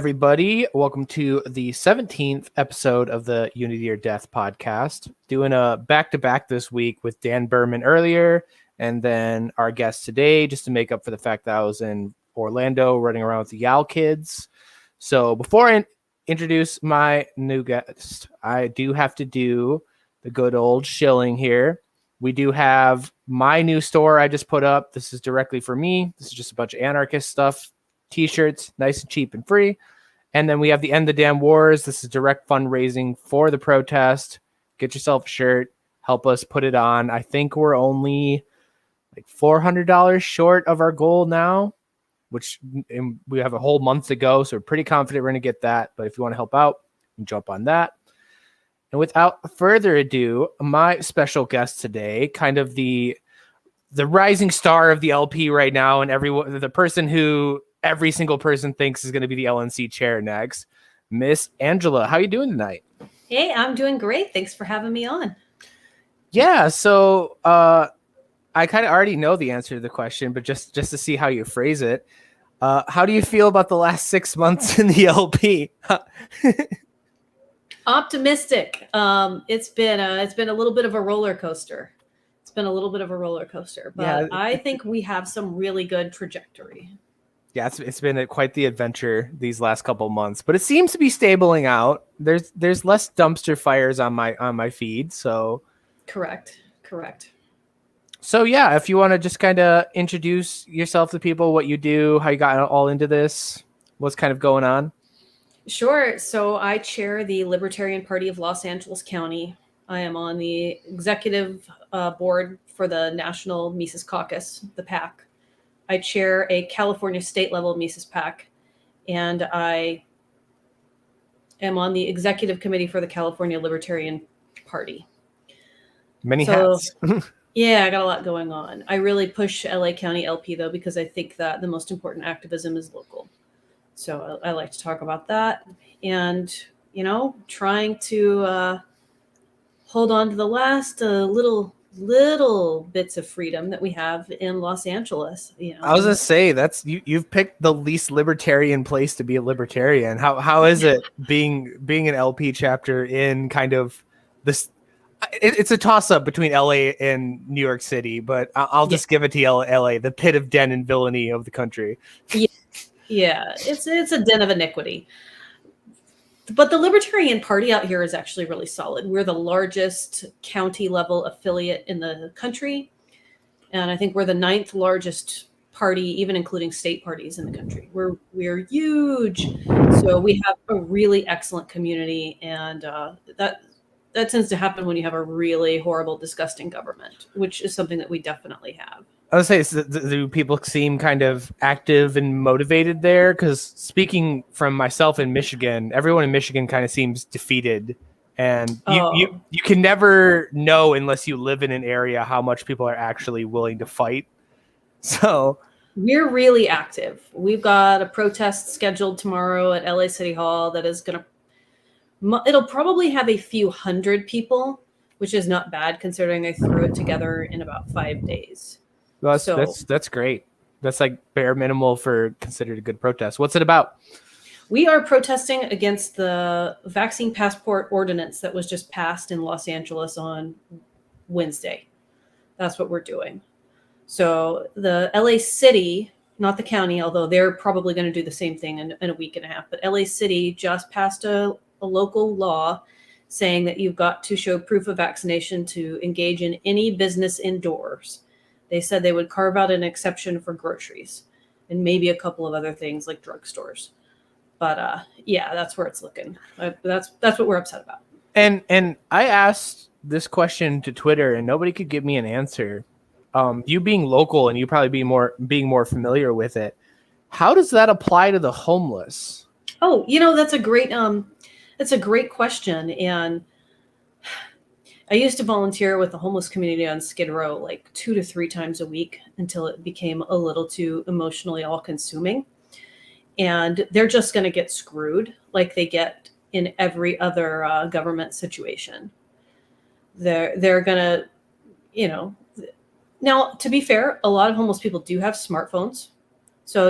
everybody. Welcome to the 17th episode of the Unity or Death podcast. Doing a back-to-back this week with Dan Berman earlier, and then our guest today, just to make up for the fact that I was in Orlando running around with the Yal kids. So before I introduce my new guest, I do have to do the good old shilling here. We do have my new store I just put up. This is directly for me. This is just a bunch of anarchist stuff. T-shirts, nice and cheap and free. And then we have the End the Damn Wars. This is direct fundraising for the protest. Get yourself a shirt. Help us put it on. I think we're only like $400 short of our goal now, which we have a whole month to go. So we're pretty confident we're going to get that. But if you want to help out, you can jump on that. And without further ado, my special guest today, kind of the rising star of the LP right now, and the person who every single person thinks is going to be the LNC chair next, Miss Angela. How you doing tonight? Hey, I'm doing great. Thanks for having me on. Yeah, so I kind of already know the answer to the question, but just to see how you phrase it, how do you feel about the last 6 months in the LP? Optimistic. It's been a little bit of a roller coaster. But yeah, I think we have some really good trajectory. Yeah, it's been quite the adventure these last couple months, but it seems to be stabling out. There's less dumpster fires on my feed, so correct. So yeah, if you want to just kind of introduce yourself to people, what you do, how you got all into this, what's kind of going on. Sure. So I chair the Libertarian Party of Los Angeles County. I am on the executive board for the National Mises Caucus, the PAC. I chair a California state level Mises PAC, and I am on the executive committee for the California Libertarian Party. Many hats. Yeah, I got a lot going on. I really push LA County LP though, because I think that the most important activism is local. So I like to talk about that, and trying to hold on to the last little bits of freedom that we have in Los Angeles. I was gonna say you've picked the least libertarian place to be a libertarian. How is it being an LP chapter in kind of this? It's a toss up between LA and New York City, but I'll just give it to LA, the pit of den and villainy of the country. Yeah, it's a den of iniquity. But the Libertarian Party out here is actually really solid. We're the largest county level affiliate in the country. And I think we're the 9th largest party, even including state parties in the country. We're huge. So we have a really excellent community. And that tends to happen when you have a really horrible, disgusting government, which is something that we definitely have. I would say, do people seem kind of active and motivated there? Because speaking from myself in Michigan, everyone in Michigan kind of seems defeated. And you can never know unless you live in an area how much people are actually willing to fight. So we're really active. We've got a protest scheduled tomorrow at LA City Hall that is it'll probably have a few hundred people, which is not bad considering I threw it together in about 5 days. Well, that's great. That's like bare minimal for considered a good protest. What's it about? We are protesting against the vaccine passport ordinance that was just passed in Los Angeles on Wednesday. That's what we're doing. So the LA City, not the county, although they're probably going to do the same thing in a week and a half, but LA City just passed a local law saying that you've got to show proof of vaccination to engage in any business indoors. They said they would carve out an exception for groceries and maybe a couple of other things like drugstores. But yeah, that's where it's looking. That's what we're upset about. And I asked this question to Twitter and nobody could give me an answer. You being local and you probably being more familiar with it, how does that apply to the homeless? Oh, that's a great question. And I used to volunteer with the homeless community on Skid Row like 2 to 3 times a week until it became a little too emotionally all-consuming. And they're just going to get screwed like they get in every other government situation. They're going to, now, to be fair, a lot of homeless people do have smartphones. So,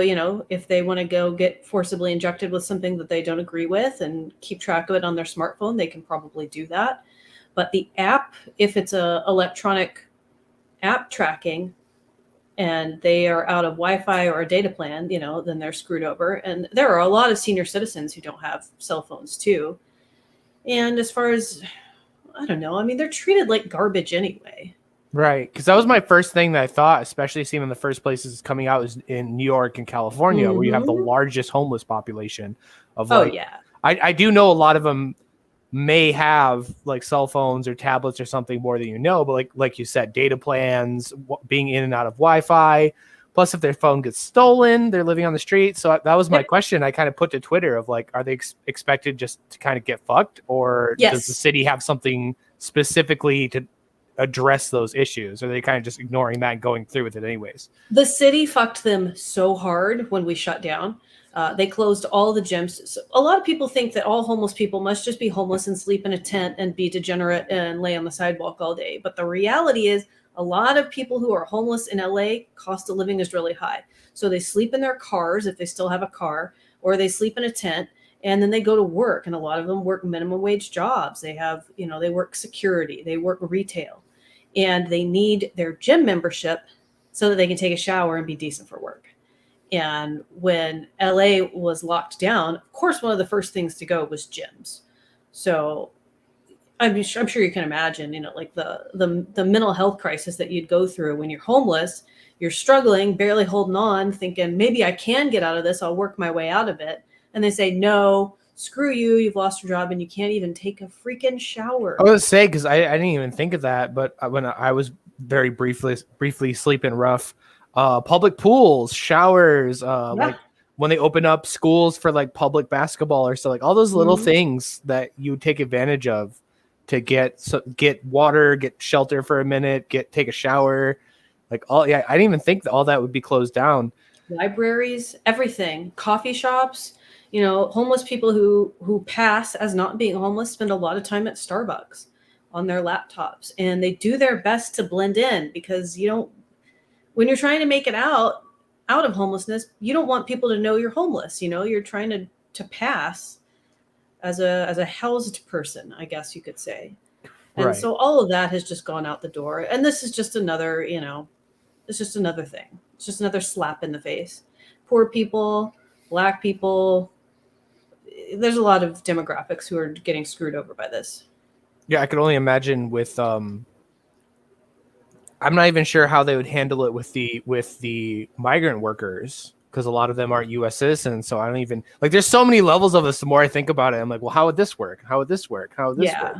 if they want to go get forcibly injected with something that they don't agree with and keep track of it on their smartphone, they can probably do that. But the app, if it's a electronic app tracking and they are out of Wi-Fi or a data plan, then they're screwed over. And there are a lot of senior citizens who don't have cell phones too. And as far as, I don't know, I mean, they're treated like garbage anyway. Right, because that was my first thing that I thought, especially seeing in the first places coming out is in New York and California, where you have the largest homeless population of Oh, yeah. I do know a lot of them may have like cell phones or tablets or something more than but like you said, data plans, being in and out of Wi-Fi. Plus, if their phone gets stolen, they're living on the street. So that was my question. I kind of put to Twitter of like, are they expected just to kind of get fucked, or does the city have something specifically to address those issues? Or are they kind of just ignoring that and going through with it anyways? The city fucked them so hard when we shut down. They closed all the gyms. So a lot of people think that all homeless people must just be homeless and sleep in a tent and be degenerate and lay on the sidewalk all day. But the reality is a lot of people who are homeless in LA, cost of living is really high. So they sleep in their cars if they still have a car, or they sleep in a tent, and then they go to work. And a lot of them work minimum wage jobs. They have, they work security, they work retail, and they need their gym membership so that they can take a shower and be decent for work. And when LA was locked down, of course, one of the first things to go was gyms. So I'm sure you can imagine, like the mental health crisis that you'd go through when you're homeless, you're struggling, barely holding on, thinking maybe I can get out of this. I'll work my way out of it. And they say, no, screw you. You've lost your job and you can't even take a freaking shower. I was say, because I didn't even think of that. But when I was very briefly sleeping rough, public pools, showers, like when they open up schools for like public basketball or so, like all those little things that you take advantage of to get water, get shelter for a minute, take a shower, like I didn't even think that all that would be closed down. Libraries, everything, coffee shops, homeless people who pass as not being homeless spend a lot of time at Starbucks on their laptops, and they do their best to blend in because when you're trying to make it out of homelessness, you don't want people to know you're homeless. You're trying to pass as a housed person, I guess you could say. And so all of that has just gone out the door. And this is just another, it's just another thing. It's just another slap in the face. Poor people, Black people. There's a lot of demographics who are getting screwed over by this. Yeah, I could only imagine with I'm not even sure how they would handle it with the migrant workers, because a lot of them aren't U.S. citizens. So I don't even like. There's so many levels of this. The more I think about it, I'm like, well, how would this work? How would this work? How would this work?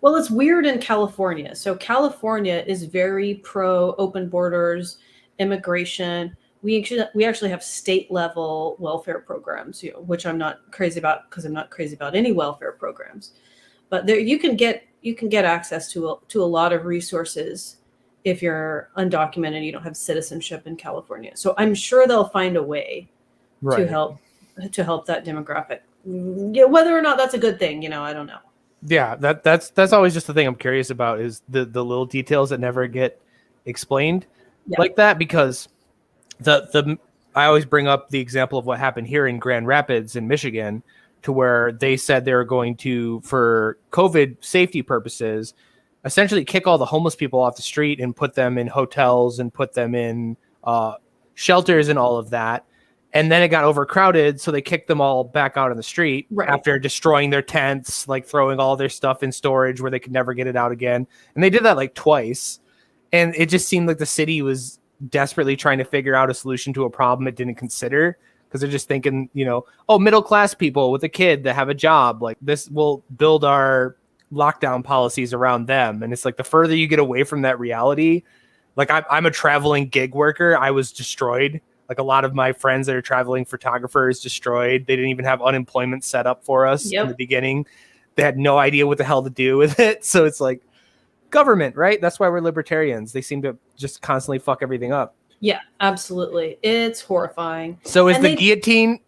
Well, it's weird in California. So California is very pro open borders, immigration. We actually have state level welfare programs, which I'm not crazy about because I'm not crazy about any welfare programs. But there you can get access to a lot of resources if you're undocumented, you don't have citizenship in California. So I'm sure they'll find a way to help that demographic. Yeah, whether or not that's a good thing, I don't know. Yeah, that's always just the thing I'm curious about is the little details that never get explained like that, because I always bring up the example of what happened here in Grand Rapids in Michigan, to where they said they were going to, for COVID safety purposes, essentially kick all the homeless people off the street and put them in hotels and put them in shelters and all of that. And then it got overcrowded, so they kicked them all back out on the street after destroying their tents, like throwing all their stuff in storage where they could never get it out again. And they did that like twice. And it just seemed like the city was desperately trying to figure out a solution to a problem it didn't consider, because they're just thinking, middle-class people with a kid that have a job, like this will build our lockdown policies around them. And it's like the further you get away from that reality, like I'm a traveling gig worker. I was destroyed. Like a lot of my friends that are traveling photographers destroyed. They didn't even have unemployment set up for us in the beginning. They had no idea what the hell to do with it. So it's like government, right? That's why we're libertarians. They seem to just constantly fuck everything up. Yeah, absolutely. It's horrifying. So is the guillotine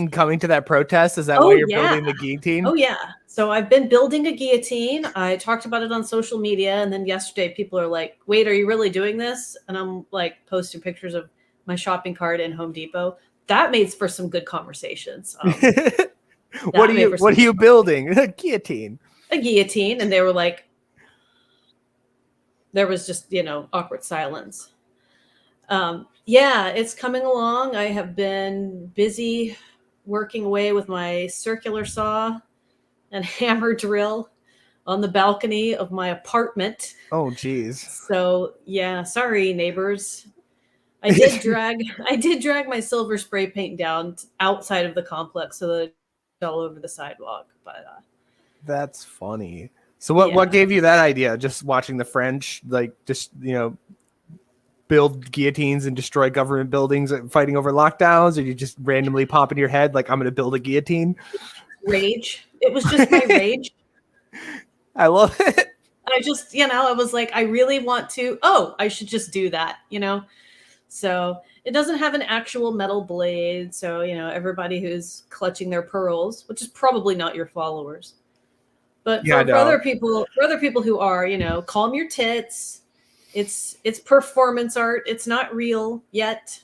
coming to that protest? Is that why you're building the guillotine? Oh, yeah. So I've been building a guillotine. I talked about it on social media. And then yesterday people are like, wait, are you really doing this? And I'm like posting pictures of my shopping cart in Home Depot. That made for some good conversations. What are you building? A guillotine. A guillotine, and they were like, there was just, awkward silence. Yeah, it's coming along. I have been busy working away with my circular saw and hammer drill on the balcony of my apartment. Oh, geez. So yeah, sorry, neighbors. I did drag my silver spray paint down outside of the complex so that it fell over the sidewalk. But that's funny. So what gave you that idea? Just watching the French, like, just, build guillotines and destroy government buildings and fighting over lockdowns, or you just randomly pop in your head like, I'm going to build a guillotine? Rage. It was just my rage. I love it. I just, I was like, I really want to. Oh, I should just do that. So it doesn't have an actual metal blade. So, everybody who's clutching their pearls, which is probably not your followers, but for other people who are, calm your tits. It's performance art. It's not real yet.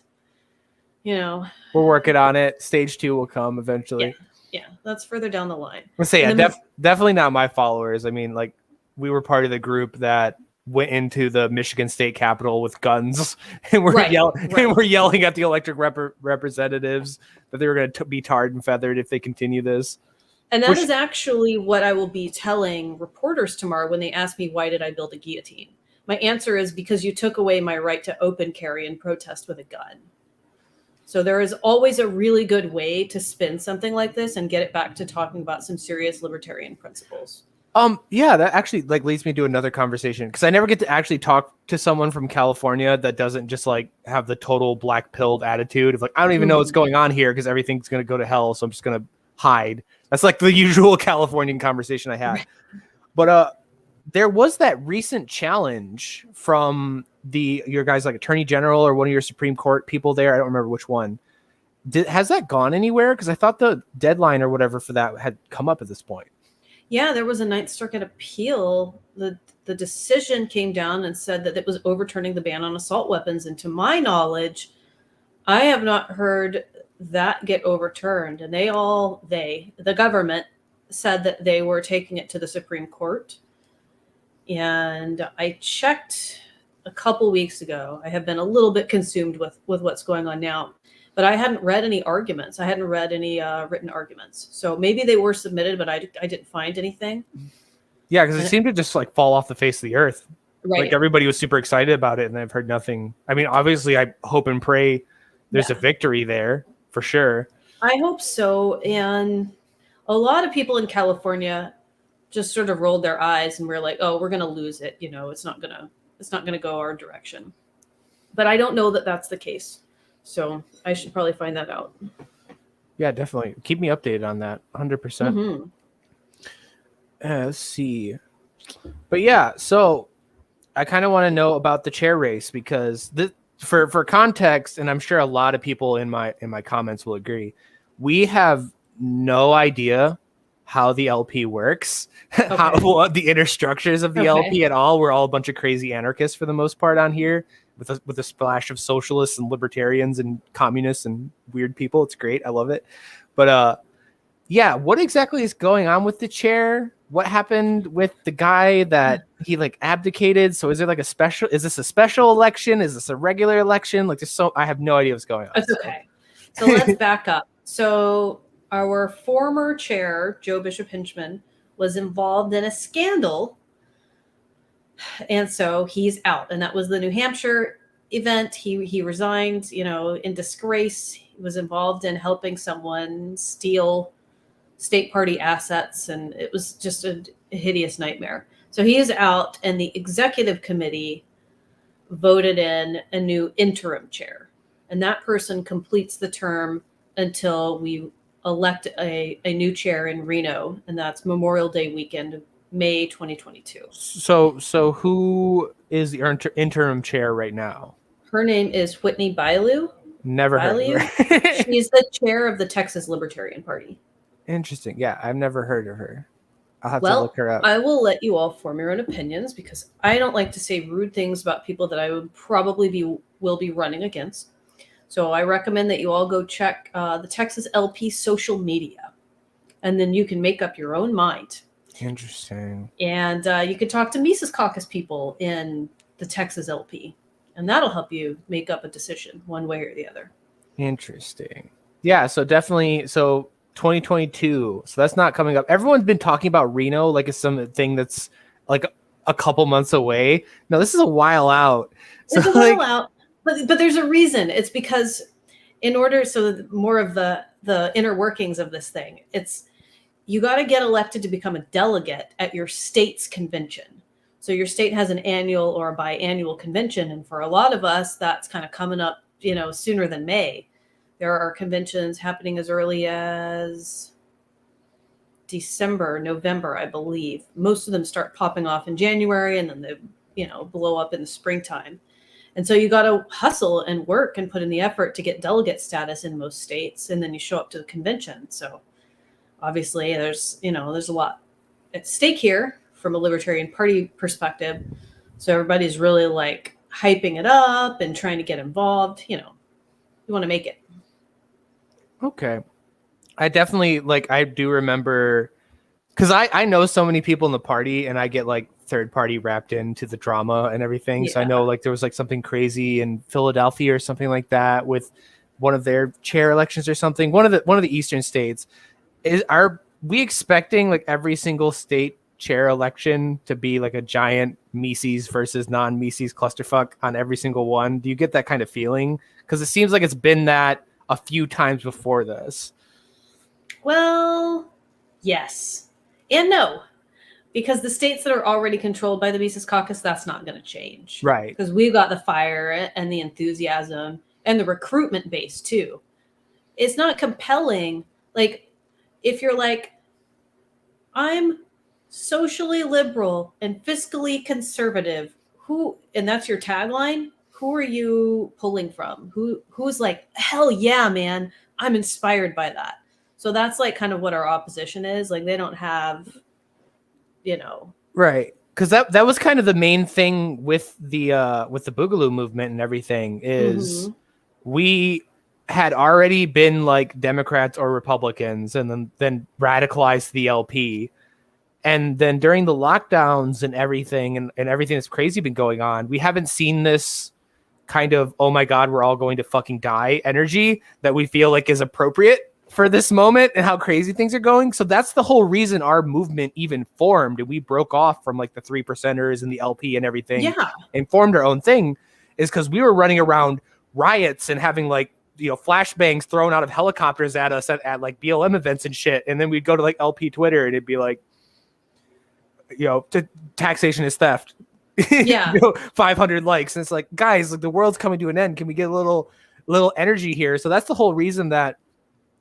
We're working on it. Stage 2 will come eventually. Yeah, that's further down the line. Let's say, definitely not my followers. I mean, like, we were part of the group that went into the Michigan State Capitol with guns, and we're yelling at the elected representatives that they were going to be tarred and feathered if they continue this. And that is actually what I will be telling reporters tomorrow when they ask me, why did I build a guillotine? My answer is because you took away my right to open carry and protest with a gun. So there is always a really good way to spin something like this and get it back to talking about some serious libertarian principles. Yeah, that actually leads me to another conversation, because I never get to actually talk to someone from California that doesn't just have the total black pilled attitude of I don't even know what's going on here because everything's going to go to hell, so I'm just going to hide. That's the usual Californian conversation I had. But there was that recent challenge from your guys, attorney general or one of your Supreme Court people there. I don't remember which one. Has that gone anywhere? Because I thought the deadline or whatever for that had come up at this point. Yeah, there was a Ninth Circuit appeal. The decision came down and said that it was overturning the ban on assault weapons. And to my knowledge, I have not heard that get overturned. And the government said that they were taking it to the Supreme Court. And I checked a couple weeks ago. I have been a little bit consumed with what's going on now, but I hadn't read any arguments. I hadn't read any written arguments. So maybe they were submitted, but I didn't find anything. Yeah, because it seemed to just fall off the face of the earth. Right. Everybody was super excited about it, and I've heard nothing. I mean, obviously, I hope and pray there's a victory there for sure. I hope so. And a lot of people in California just sort of rolled their eyes and were like, oh, we're going to lose it. It's not going to go our direction. But I don't know that that's the case. So I should probably find that out. Yeah, definitely. Keep me updated on that. 100%. Mm-hmm. Let's see. But yeah, so I kind of want to know about the chair race, because for context, and I'm sure a lot of people in my comments will agree, we have no idea how the LP works, how the inner structures of the LP at all. We're all a bunch of crazy anarchists for the most part on here, with a splash of socialists and libertarians and communists and weird people. It's great. I love it. But yeah, what exactly is going on with the chair? What happened with the guy that he abdicated? So is there is this a special election? Is this a regular election? I have no idea what's going on. That's okay. So let's back up. So our former chair, Joe Bishop Hinchman, was involved in a scandal. And so he's out. And that was the New Hampshire event. He resigned, in disgrace. He was involved in helping someone steal state party assets. And it was just a hideous nightmare. So he is out, and the executive committee voted in a new interim chair. And that person completes the term until we elect a new chair in Reno, and that's Memorial Day weekend, May 2022. So who is the interim chair right now? Her name is Whitney Bailu. Never heard of her. She's the chair of the Texas Libertarian Party. Interesting. Yeah, I've never heard of her. I'll have to look her up. I will let you all form your own opinions, because I don't like to say rude things about people that I would probably will be running against. So I recommend that you all go check the Texas LP social media, and then you can make up your own mind. Interesting. And you can talk to Mises Caucus people in the Texas LP, and that'll help you make up a decision one way or the other. Interesting. Yeah, so definitely, so 2022, so that's not coming up. Everyone's been talking about Reno like it's something that's like a couple months away. No, this is a while out. So it's a while out, but there's a reason. It's because in order, so more of the inner workings of this thing, it's you got to get elected to become a delegate at your state's convention. So your state has an annual or a biannual convention, and for a lot of us, that's kind of coming up, sooner than May. There are conventions happening as early as December, November, I believe. Most of them start popping off in January, and then they, blow up in the springtime. And so you got to hustle and work and put in the effort to get delegate status in most states, and then you show up to the convention. So obviously there's a lot at stake here from a Libertarian Party perspective. So everybody's really like hyping it up and trying to get involved. You want to make it. Okay. I definitely I do remember, because I know so many people in the party, and I get like third party wrapped into the drama and everything. Yeah. So I know there was something crazy in Philadelphia or something like that with one of their chair elections or something. One of the eastern states. Are we expecting every single state chair election to be a giant Mises versus non-Mises clusterfuck on every single one? Do you get that kind of feeling? Because it seems like it's been that a few times before this. Well, yes and no, because the states that are already controlled by the Mises Caucus, that's not going to change. Right. Because we've got the fire and the enthusiasm and the recruitment base too. It's not compelling. If you're I'm socially liberal and fiscally conservative, and that's your tagline, who are you pulling from? Who's hell yeah, man, I'm inspired by that. So that's kind of what our opposition is. They don't have, Right. Because that was kind of the main thing with the Boogaloo movement and everything is we had already been Democrats or Republicans, and then radicalized the LP. And then during the lockdowns and everything and everything that's crazy been going on, we haven't seen this kind of, oh my God, we're all going to fucking die energy that we feel is appropriate for this moment and how crazy things are going. So that's the whole reason our movement even formed, and we broke off from the 3%ers and the LP and everything, and formed our own thing, is because we were running around riots and having flashbangs thrown out of helicopters at us at BLM events and shit. And then we'd go to LP Twitter and it'd be taxation is theft. Yeah. 500 likes. And it's guys, the world's coming to an end. Can we get a little energy here? So that's the whole reason that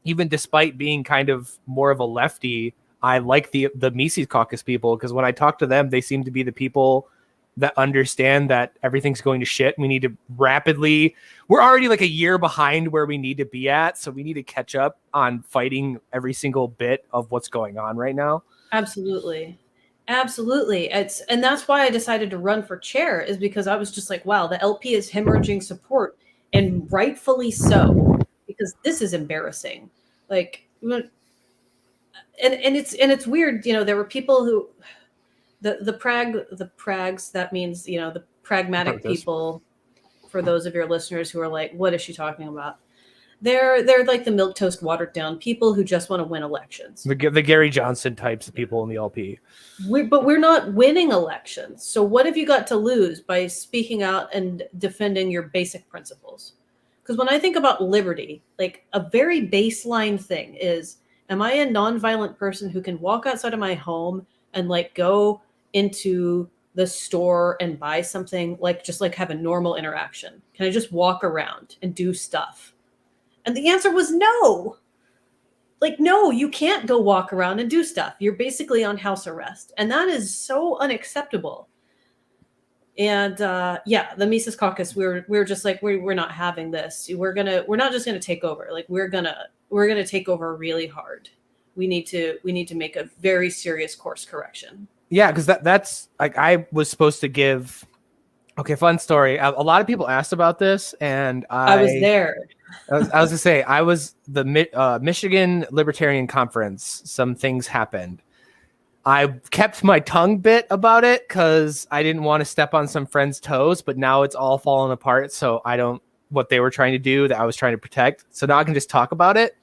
even despite being kind of more of a lefty, I like the Mises Caucus people, because when I talk to them, they seem to be the people that understand that everything's going to shit. We need to rapidly, we're already a year behind where we need to be at. So we need to catch up on fighting every single bit of what's going on right now. Absolutely. And that's why I decided to run for chair, is because I was just wow, the LP is hemorrhaging support, and rightfully so, because this is embarrassing. And it's weird. There were people who, the prags, that means, the pragmatic people, for those of your listeners who are what is she talking about? They're the milquetoast, watered down people who just want to win elections. The Gary Johnson types of people in the LP. But we're not winning elections. So what have you got to lose by speaking out and defending your basic principles? Because when I think about liberty, a very baseline thing is, am I a nonviolent person who can walk outside of my home and go into the store and buy something, just have a normal interaction? Can I just walk around and do stuff? And the answer was no. No, you can't go walk around and do stuff. You're basically on house arrest. And that is so unacceptable. And the Mises Caucus, we're just we're not having this. We're not just gonna take over. We're gonna take over really hard. We need to make a very serious course correction. Yeah, because that's I was supposed to give Okay, fun story. A lot of people asked about this, and I was there. I was gonna say I was the Michigan Libertarian Conference. Some things happened. I kept my tongue bit about it because I didn't want to step on some friend's toes, but now it's all fallen apart. So I don't what they were trying to do that I was trying to protect. So now I can just talk about it.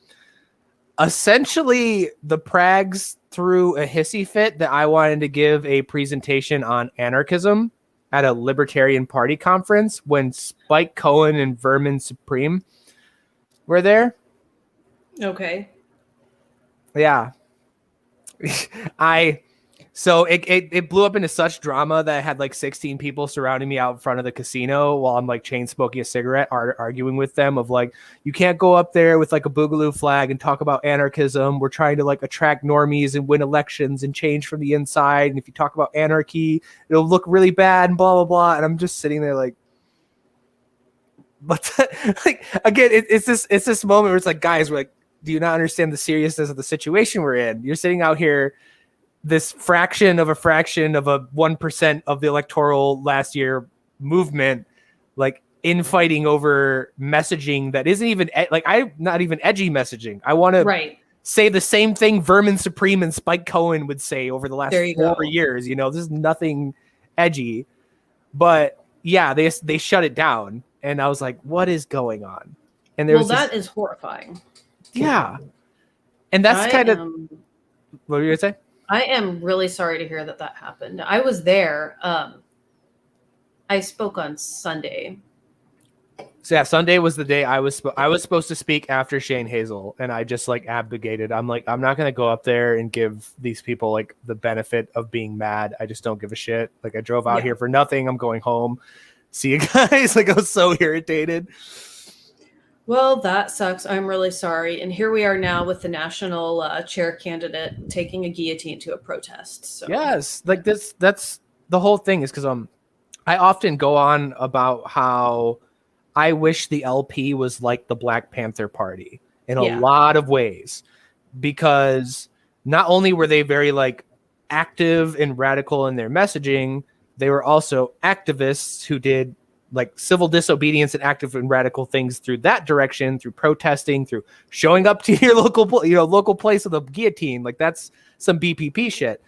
Essentially, the Prags threw a hissy fit that I wanted to give a presentation on anarchism at a Libertarian Party conference when Spike Cohen and Vermin Supreme were there. Okay. Yeah. So it blew up into such drama that I had like 16 people surrounding me out in front of the casino while I'm like chain smoking a cigarette, arguing with them of like, you can't go up there with like a boogaloo flag and talk about anarchism. We're trying to like attract normies and win elections and change from the inside. And if you talk about anarchy, it'll look really bad and blah, blah, blah. And I'm just sitting there like, but like, again, it's this moment where it's like, guys, we're like, do you not understand the seriousness of the situation we're in? You're sitting out here, this fraction of a 1% of the electoral last year movement, like infighting over messaging that isn't even like, I'm not even edgy messaging. I want to say the same thing Vermin Supreme and Spike Cohen would say over the last 4 years. You know, this is nothing edgy, but yeah, they shut it down. And I was like, what is going on? And that is horrifying. Yeah. And that's kind of what were you gonna say? I am really sorry to hear that happened. I was there. I spoke on Sunday. So yeah, Sunday was the day I was supposed to speak after Shane Hazel, and I just like abdicated. I'm like, I'm not gonna go up there and give these people like the benefit of being mad. I just don't give a shit. Like I drove out here for nothing. I'm going home. See you guys. Like I was so irritated. Well, that sucks. I'm really sorry. And here we are now with the national chair candidate taking a guillotine to a protest. So. Yes, like that's the whole thing is because I often go on about how I wish the LP was like the Black Panther Party in a lot of ways, because not only were they very like active and radical in their messaging, they were also activists who did like civil disobedience and active and radical things through that direction, through protesting, through showing up to your local place of the guillotine. Like that's some BPP shit.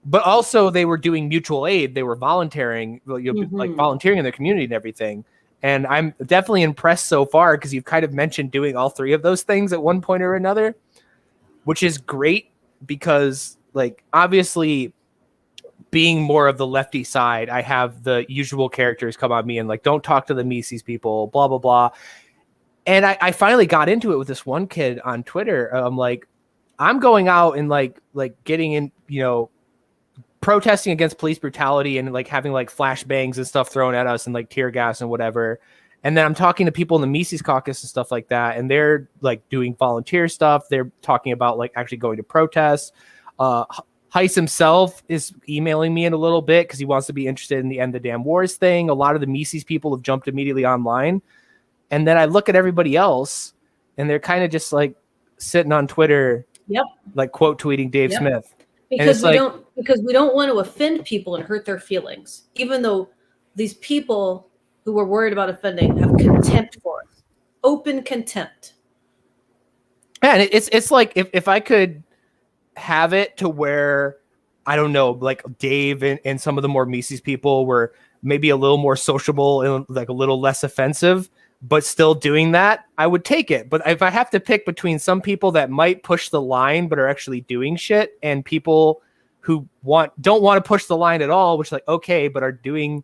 But also they were doing mutual aid. They were volunteering, like volunteering in their community and everything. And I'm definitely impressed so far because you've kind of mentioned doing all three of those things at one point or another, which is great because like obviously being more of the lefty side, I have the usual characters come on me and like, don't talk to the Mises people, blah, blah, blah. And I finally got into it with this one kid on Twitter. I'm like, I'm going out and like getting in, protesting against police brutality and like having like flashbangs and stuff thrown at us and like tear gas and whatever. And then I'm talking to people in the Mises caucus and stuff like that. And they're like doing volunteer stuff. They're talking about like actually going to protests. Heiss himself is emailing me in a little bit because he wants to be interested in the End the Damn Wars thing. A lot of the Mises people have jumped immediately online. And then I look at everybody else and they're kind of just like sitting on Twitter, like quote tweeting Dave Smith. Because we don't want to offend people and hurt their feelings, even though these people who we're worried about offending have contempt for us. Open contempt. Yeah, and it's like if I could have it to where, I don't know, like Dave and some of the more Mises people were maybe a little more sociable and like a little less offensive, but still doing that, I would take it. But if I have to pick between some people that might push the line but are actually doing shit and people who don't want to push the line at all, which like, okay, but are doing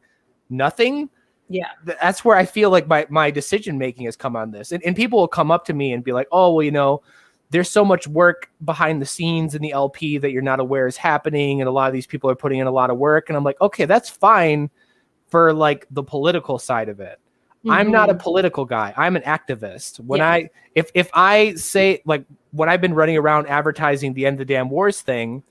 nothing. Yeah. That's where I feel like my decision making has come on this. And people will come up to me and be like, oh, well, there's so much work behind the scenes in the LP that you're not aware is happening. And a lot of these people are putting in a lot of work. And I'm like, okay, that's fine for like the political side of it. I'm not a political guy. I'm an activist. When if I say like when I've been running around advertising the End the Damn Wars thing,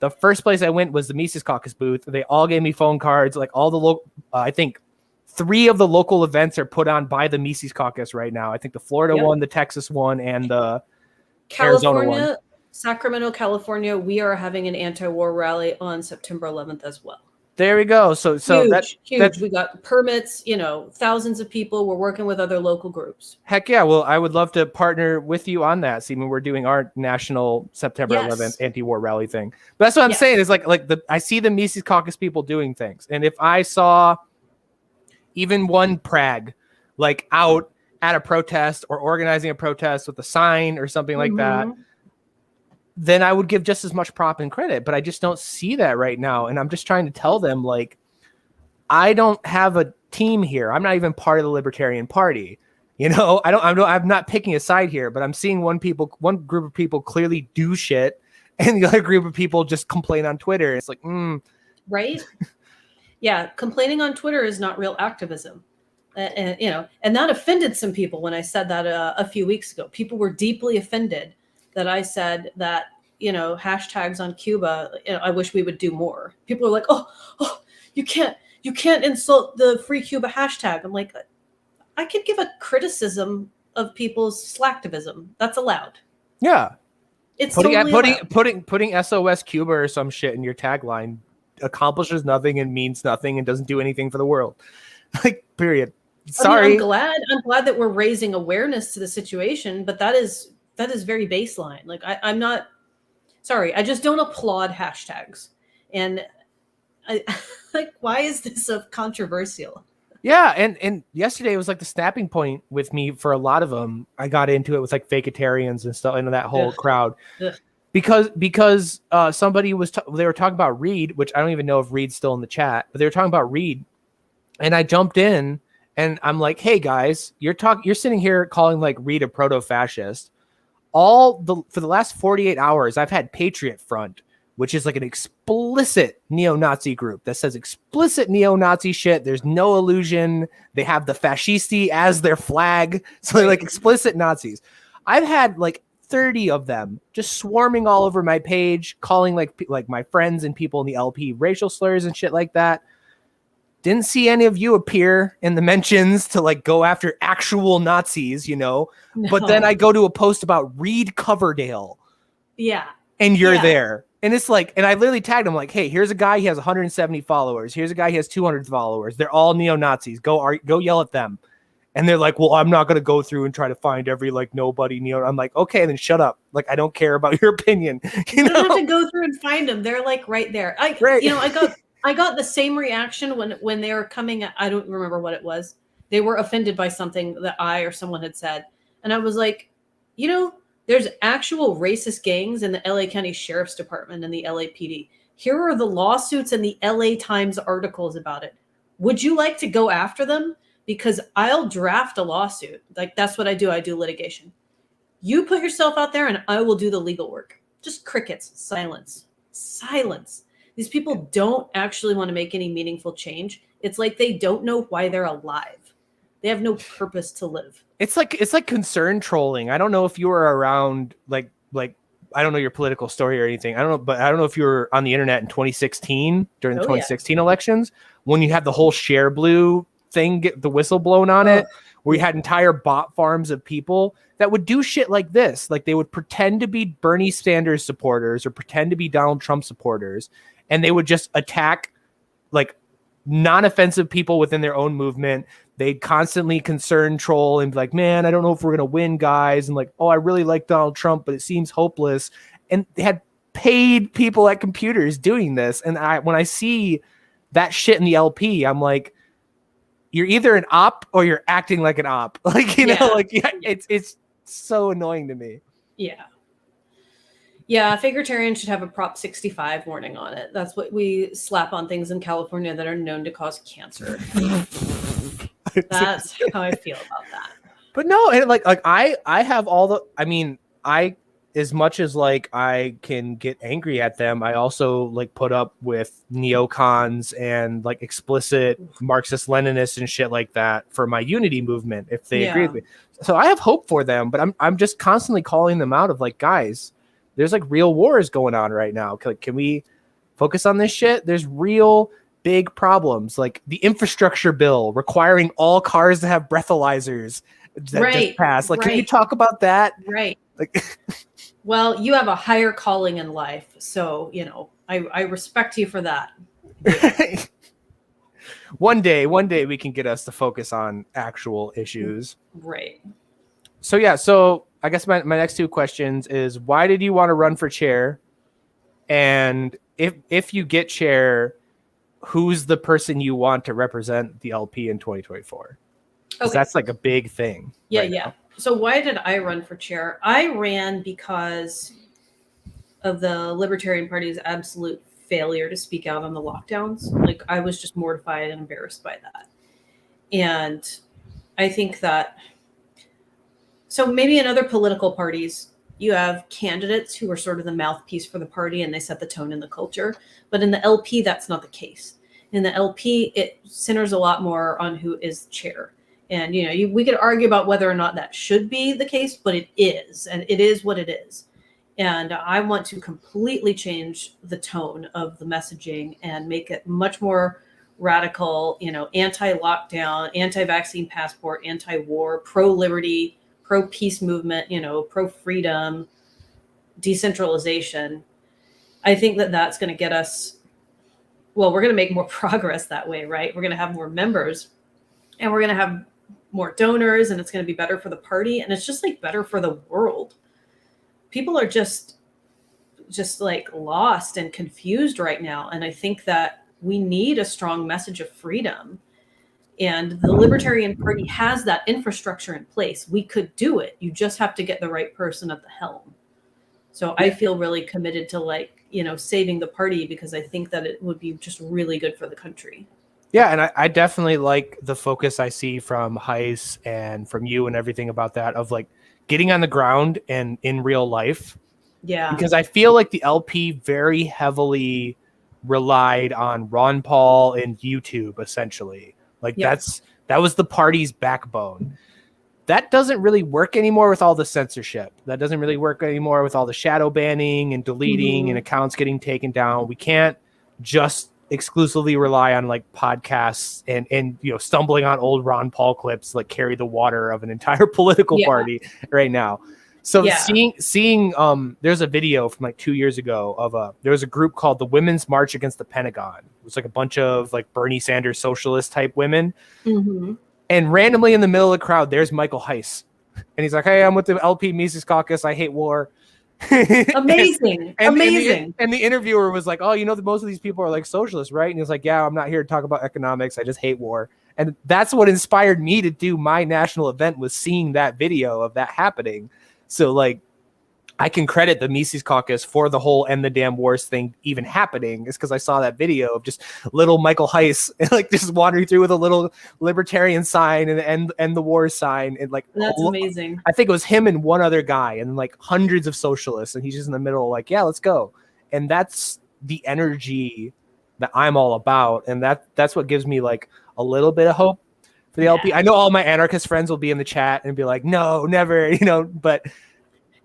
the first place I went was the Mises Caucus booth. They all gave me phone cards. Like all the I think 3 of the local events are put on by the Mises Caucus right now. I think the Florida one, the Texas one, and the Arizona one. Sacramento, California, we are having an anti-war rally on September 11th as well. There we go. So Huge. that We got permits, thousands of people. We're working with other local groups. heck yeah. Well, I would love to partner with you on that. See, when we're doing our national September 11th anti-war rally thing. But that's what I'm saying is I see the Mises Caucus people doing things. And if I saw even one Prague like out at a protest or organizing a protest with a sign or something like that, then I would give just as much prop and credit. But I just don't see that right now. And I'm just trying to tell them, like, I don't have a team here. I'm not even part of the Libertarian Party. I'm not picking a side here, but I'm seeing one group of people clearly do shit, and the other group of people just complain on Twitter. It's like, right? Yeah, complaining on Twitter is not real activism, and that offended some people when I said that a few weeks ago. People were deeply offended that I said that hashtags on Cuba. I wish we would do more. People are like, oh, you can't insult the Free Cuba hashtag. I'm like, I could give a criticism of people's slacktivism. That's allowed. Yeah. It's putting SOS Cuba or some shit in your tagline accomplishes nothing and means nothing and doesn't do anything for the world. Like, period. Sorry. I'm glad that we're raising awareness to the situation, but that is very baseline. Like, I'm not sorry. I just don't applaud hashtags. And I like, why is this so controversial? Yeah, and yesterday was like the snapping point with me for a lot of them. I got into it with like Faketarians and stuff, and that whole crowd, because somebody they were talking about Reed, which I don't even know if Reed's still in the chat, but they were talking about Reed, and I jumped in and I'm like, hey guys, you're sitting here calling like Reed a proto-fascist. For the last 48 hours, I've had Patriot Front, which is like an explicit neo-Nazi group that says explicit neo-Nazi shit. There's no illusion. They have the fascisti as their flag. So they're like explicit Nazis. I've had like 30 of them just swarming all over my page, calling like my friends and people in the LP racial slurs and shit like that. Didn't see any of you appear in the mentions to like go after actual Nazis, No. But then I go to a post about Reed Coverdale. Yeah. And you're there. And it's like, and I literally tagged him like, hey, here's a guy, he has 170 followers. Here's a guy, he has 200 followers. They're all neo-Nazis. Go yell at them. And they're like, well, I'm not going to go through and try to find every like nobody neo. I'm like, okay, then shut up. Like, I don't care about your opinion. You don't have to go through and find them. They're like right there. I got the same reaction when they were coming. I don't remember what it was. They were offended by something that I or someone had said. And I was like, there's actual racist gangs in the LA County Sheriff's Department and the LAPD. Here are the lawsuits and the LA Times articles about it. Would you like to go after them? Because I'll draft a lawsuit. Like, that's what I do. I do litigation. You put yourself out there and I will do the legal work. Just crickets, silence. These people don't actually want to make any meaningful change. It's like they don't know why they're alive. They have no purpose to live. It's like concern trolling. I don't know if you were around like I don't know your political story or anything. I don't know if you were on the internet in 2016 during the 2016 elections when you had the whole Share Blue thing get the whistle blown on it, where you had entire bot farms of people that would do shit like this. Like, they would pretend to be Bernie Sanders supporters or pretend to be Donald Trump supporters, and they would just attack like non-offensive people within their own movement. They'd constantly concern troll and be like, man, I don't know if we're going to win, guys. And like, oh, I really like Donald Trump, but it seems hopeless. And they had paid people at computers doing this. And when I see that shit in the LP, I'm like, you're either an op or you're acting like an op. Like, it's so annoying to me. Yeah. Yeah, Figuritarian should have a Prop 65 warning on it. That's what we slap on things in California that are known to cause cancer. That's how I feel about that. But no, and like I have all the, I mean, as much as like I can get angry at them, I also like put up with neocons and like explicit Marxist Leninists and shit like that for my unity movement if they agree with me. So I have hope for them, but I'm just constantly calling them out of like, guys, there's like real wars going on right now. Can we focus on this shit? There's real big problems, like the infrastructure bill requiring all cars to have breathalyzers that just passed. Like, can you talk about that? Right. Like, well, you have a higher calling in life, so I respect you for that. One day we can get us to focus on actual issues. Right. So yeah, so I guess my next two questions is, why did you want to run for chair? And if you get chair, who's the person you want to represent the LP in 2024? Because that's like a big thing. Yeah, right yeah. now. So why did I run for chair? I ran because of the Libertarian Party's absolute failure to speak out on the lockdowns. Like, I was just mortified and embarrassed by that. And I think that, so maybe in other political parties, you have candidates who are sort of the mouthpiece for the party and they set the tone in the culture. But in the LP, that's not the case. In the LP, it centers a lot more on who is chair. And, we could argue about whether or not that should be the case, but it is. And it is what it is. And I want to completely change the tone of the messaging and make it much more radical, anti-lockdown, anti-vaccine passport, anti-war, pro-liberty, pro-peace movement, pro-freedom, decentralization. I think that that's going to get us, well, we're going to make more progress that way, right? We're going to have more members and we're going to have more donors, and it's going to be better for the party. And it's just like better for the world. People are just like lost and confused right now. And I think that we need a strong message of freedom. And the Libertarian Party has that infrastructure in place. We could do it. You just have to get the right person at the helm. So I feel really committed to saving the party, because I think that it would be just really good for the country. Yeah, and I definitely like the focus I see from Heiss and from you and everything about that, of like getting on the ground and in real life. Yeah. Because I feel like the LP very heavily relied on Ron Paul and YouTube, essentially. Like that was the party's backbone. That doesn't really work anymore with all the censorship. That doesn't really work anymore with all the shadow banning and deleting and accounts getting taken down. We can't just exclusively rely on like podcasts and stumbling on old Ron Paul clips like carry the water of an entire political party right now. So seeing there's a video from like 2 years ago of there was a group called the Women's March Against the Pentagon. It was like a bunch of like Bernie Sanders socialist type women. And randomly in the middle of the crowd, there's Michael Heiss. And he's like, "Hey, I'm with the LP Mises Caucus. I hate war." Amazing. Amazing. And the interviewer was like, "Oh, most of these people are like socialists, right?" And he was like, "Yeah, I'm not here to talk about economics. I just hate war." And that's what inspired me to do my national event, was seeing that video of that happening. So like, I can credit the Mises Caucus for the whole "end the damn wars" thing even happening, is because I saw that video of just little Michael Heiss like just wandering through with a little libertarian sign and the war sign, and like, that's amazing. I think it was him and one other guy and like hundreds of socialists, and he's just in the middle like, yeah, let's go. And that's the energy that I'm all about, and that's what gives me like a little bit of hope for the LP. I know all my anarchist friends will be in the chat and be like, "No, never," but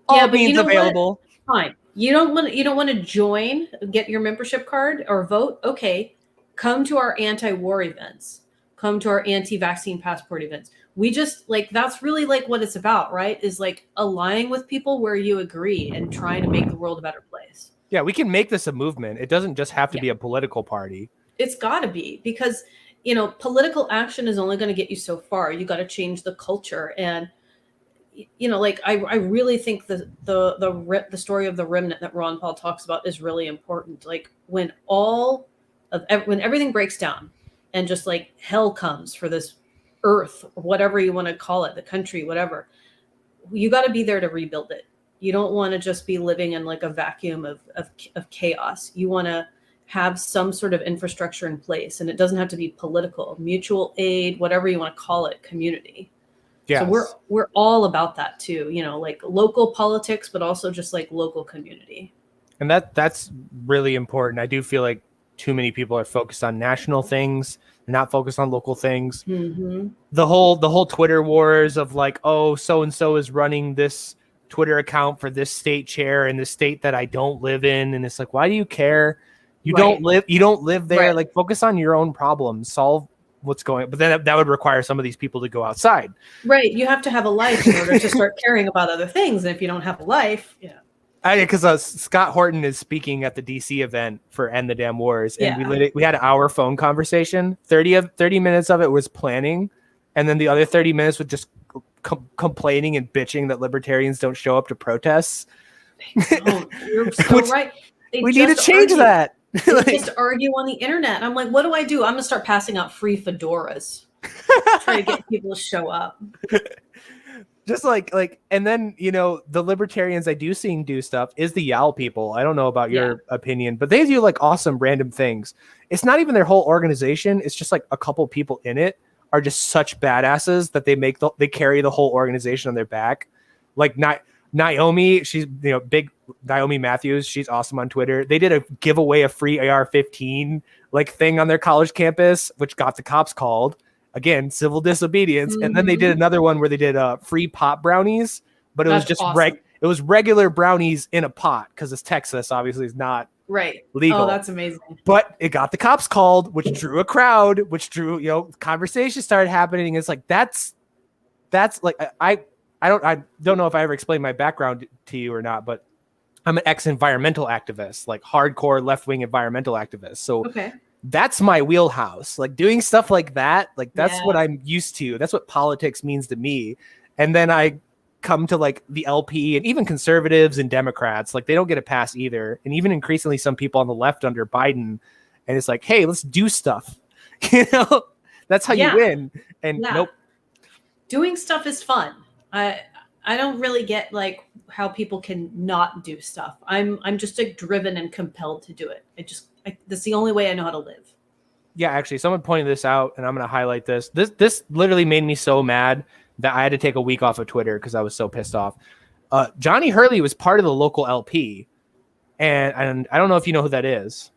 all means available. What? Fine. You don't want to join, get your membership card or vote. Okay. Come to our anti-war events. Come to our anti-vaccine passport events. We just that's really like what it's about, right? Is like aligning with people where you agree and trying to make the world a better place. Yeah, we can make this a movement. It doesn't just have to be a political party. It's got to be, because political action is only going to get you so far. You got to change the culture. And I really think the story of the remnant that Ron Paul talks about is really important. Like when everything breaks down and just like hell comes for this earth, or whatever you want to call it, the country, whatever, you got to be there to rebuild it. You don't want to just be living in like a vacuum of chaos. You want to have some sort of infrastructure in place, and it doesn't have to be political, mutual aid, whatever you want to call it, community. Yes. So we're all about that too, like local politics, but also just like local community. And that's really important. I do feel like too many people are focused on national things, not focused on local things. The whole Twitter wars of like, oh, so and so is running this Twitter account for this state chair in the state that I don't live in, and it's like, why do you care? You don't live there. Right. Like, focus on your own problems, solve what's going on. But then that would require some of these people to go outside. Right. You have to have a life in order to start caring about other things. And if you don't have a life, Because Scott Horton is speaking at the DC event for End the Damn Wars, and Yeah. we had an hour phone conversation. 30 minutes of it was planning, and then the other 30 minutes was just complaining and bitching that libertarians don't show up to protests. Don't. You're so right. We need to change that. They just argue on the internet. And I'm like, what do? I'm going to start passing out free fedoras. Try to get people to show up. Just and then, the libertarians I do see do stuff is the YAL people. I don't know about your opinion, but they do like awesome random things. It's not even their whole organization. It's just like a couple people in it are just such badasses that they carry the whole organization on their back. Like Naomi, she's big Naomi Matthews. She's awesome on Twitter. They did a giveaway of free AR-15 thing on their college campus, which got the cops called. Again, civil disobedience. Mm-hmm. And then they did another one where they did free pot brownies, but it was just awesome. It was regular brownies in a pot because it's Texas. Obviously, it's not legal. Oh, that's amazing. But it got the cops called, which drew a crowd, which drew conversation started happening. It's like that's like I don't know if I ever explained my background to you or not, but I'm an ex-environmental activist, like hardcore left-wing environmental activist. So that's my wheelhouse. Like doing stuff like that, like that's what I'm used to. That's what politics means to me. And then I come to like the LP and even conservatives and Democrats, like they don't get a pass either. And even increasingly some people on the left under Biden. And it's like, hey, let's do stuff. That's how you win. And nope. Doing stuff is fun. I don't really get like how people can not do stuff. I'm just like driven and compelled to do it. That's the only way I know how to live. Yeah, actually, someone pointed this out, and I'm going to highlight this. This literally made me so mad that I had to take a week off of Twitter because I was so pissed off. Johnny Hurley was part of the local LP, and I don't know if you know who that is.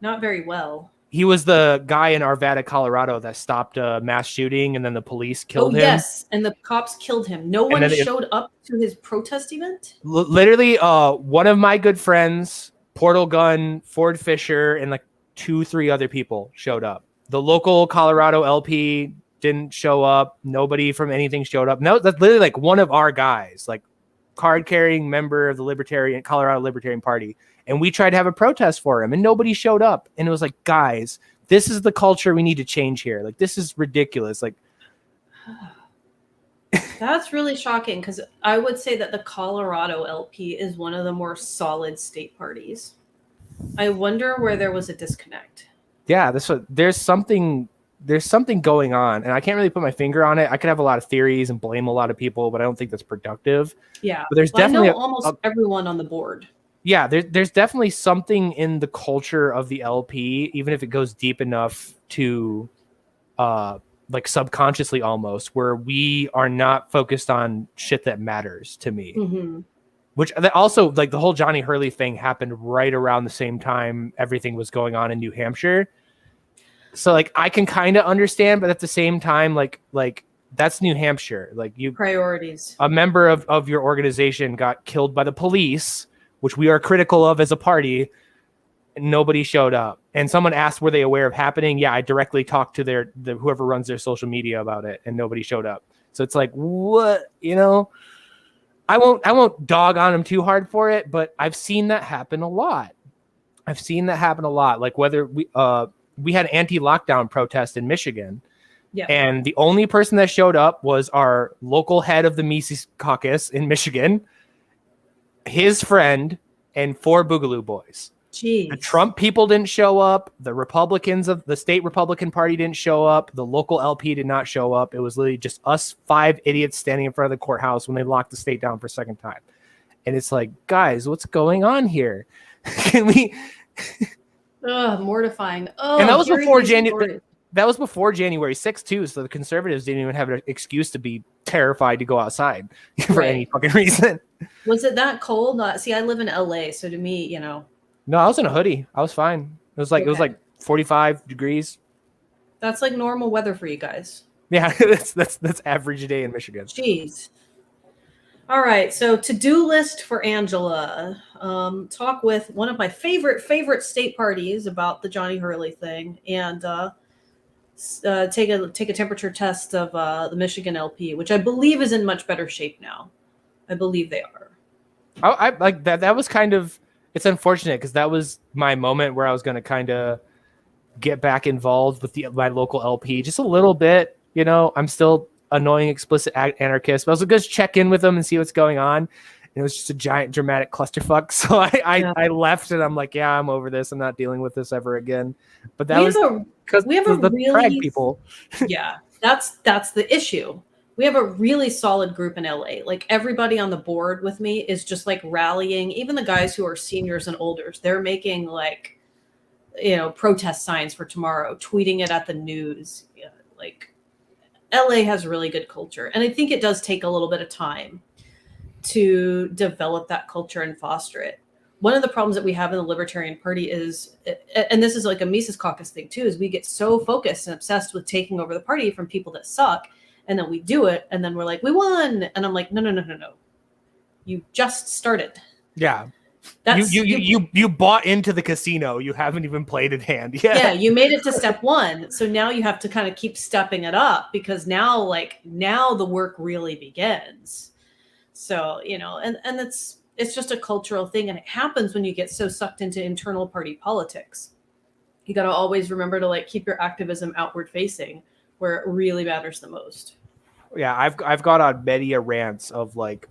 Not very well. He was the guy in Arvada, Colorado that stopped a mass shooting, and then the police killed him. Yes, and the cops killed him. No one showed up to his protest event? Literally, one of my good friends, Portal Gun, Ford Fisher, and like 2-3 other people showed up. The local Colorado LP didn't show up. Nobody from anything showed up. No, that's literally like one of our guys, like card-carrying member of the Colorado Libertarian Party. And we tried to have a protest for him and nobody showed up. And it was like, guys, this is the culture we need to change here. Like, this is ridiculous. Like, that's really shocking because I would say that the Colorado LP is one of the more solid state parties. I wonder where there was a disconnect. Yeah, there's something going on, and I can't really put my finger on it. I could have a lot of theories and blame a lot of people, but I don't think that's productive. Yeah, but there's definitely I know almost everyone on the board. Yeah, there's definitely something in the culture of the LP, even if it goes deep enough to like subconsciously almost, where we are not focused on shit that matters to me. Mm-hmm. Which also, like, the whole Johnny Hurley thing happened right around the same time everything was going on in New Hampshire. So, like, I can kind of understand, but at the same time, like that's New Hampshire. Like, priorities. A member of your organization got killed by the police, which we are critical of as a party, and nobody showed up. And someone asked, were they aware of happening? Yeah, I directly talked to whoever runs their social media about it, and nobody showed up. So it's like, what, I won't dog on them too hard for it, but I've seen that happen a lot. Like whether we had an anti-lockdown protest in Michigan. Yeah. And the only person that showed up was our local head of the Mises caucus in Michigan, his friend, and 4 Boogaloo boys. Jeez. The Trump people didn't show up. The Republicans of the state Republican Party didn't show up. The local LP did not show up. It was literally just us 5 idiots standing in front of the courthouse when they locked the state down for a second time. And it's like, guys, what's going on here? Can we? Mortifying. Oh, and that was before January. That was before January 6th too. So the conservatives didn't even have an excuse to be terrified to go outside for any fucking reason. Was it that cold? See, I live in LA, so to me, No, I was in a hoodie. I was fine. It was like 45 degrees. That's like normal weather for you guys. Yeah, that's average day in Michigan. Jeez. All right, so to-do list for Angela. Talk with one of my favorite state parties about the Johnny Hurley thing, and take a temperature test of the Michigan LP, which I believe is in much better shape now. I believe they are. I like that. That was kind of, it's unfortunate because that was my moment where I was going to kind of get back involved with my local LP just a little bit. You know, I'm still annoying, explicit anarchist, but I was going to check in with them and see what's going on. And it was just a giant dramatic clusterfuck. So I left and I'm like, yeah, I'm over this. I'm not dealing with this ever again. But that was because we have a the really Prague people. Yeah, that's the issue. We have a really solid group in LA. Like everybody on the board with me is just like rallying. Even the guys who are seniors and olders, they're making like, you know, protest signs for tomorrow, tweeting it at the news. Yeah, like LA has really good culture. And I think it does take a little bit of time to develop that culture and foster it. One of the problems that we have in the Libertarian Party is, and this is like a Mises Caucus thing too, is we get so focused and obsessed with taking over the party from people that suck. And then we do it. And then we're like, we won. And I'm like, no. You just started. Yeah. You bought into the casino. You haven't even played in hand yet. Yeah, you made it to step one. So now you have to kind of keep stepping it up because now the work really begins. So, you know, and it's just a cultural thing. And it happens when you get so sucked into internal party politics. You got to always remember to like keep your activism outward facing where it really matters the most. Yeah, I've got on many rants of like,